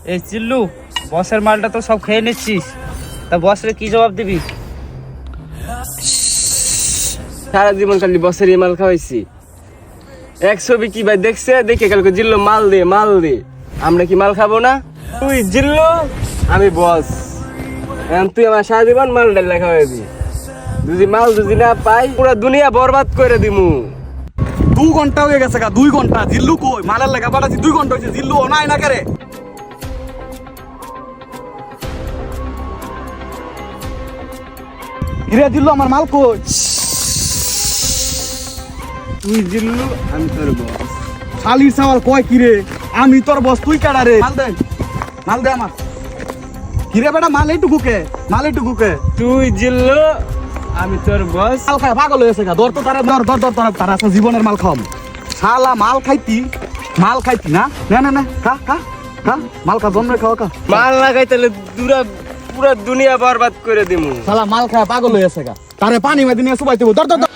এই চিল্লু, বসের মালটা তো সব খেয়ে নিচ্ছিস, তা বসরে কি জবাব দিবি? সারা জীবন খালি বসের মাল খাওয়াইছি। এক ছবি কি ভাই দেখছে, দেখে কালকে জিল্লো মাল দে মাল দে, আমরা কি মাল খাবো না? তুই জিল্লো, আমি বস, এখন তুই আমার সারা জীবন মাল ডাল খাওয়াবি। যদি মাল যদি না পাই পুরো দুনিয়া বরবাদ করে দিমু। 2 ঘন্টা হয়ে গেছে গা, 2 ঘন্টা। জিল্লু কই? মালের লেখা পাঠাচ্ছি 2 ঘন্টা হয়েছে, জিল্লু নাই না করে। হিরে জিল্লু, আমার মাল কই? তুই জিল্লু, আমি তোর বস। শালির সাওয়াল কয় কিরে, আমি তোর বস, তুই কাটা রে? মাল দে, মাল দে আমার। কিরে বেটা, মাল এইটুকুকে, মাল এইটুকুকে। তুই জিল্লু, আমি তোর বস। মাল খায় পাগল হয়েছে গা, ধর তো তারা, ধর ধর ধর ধর, তারা আছে জীবনের মাল খাওয়াম। শালা মাল খাইতি, মাল খাইতি না, না না না, খা খা খা, মাল খা, জন্মে খাওয়া খা। মাল না খাই তাহলে পুরা দুনিয়া বরবাদ করে দিমু। শালা মাল খায় পাগল হয়েছে গা, তারে পানি মেদি নিয়ে সুবাইতে ধর ধর ধর।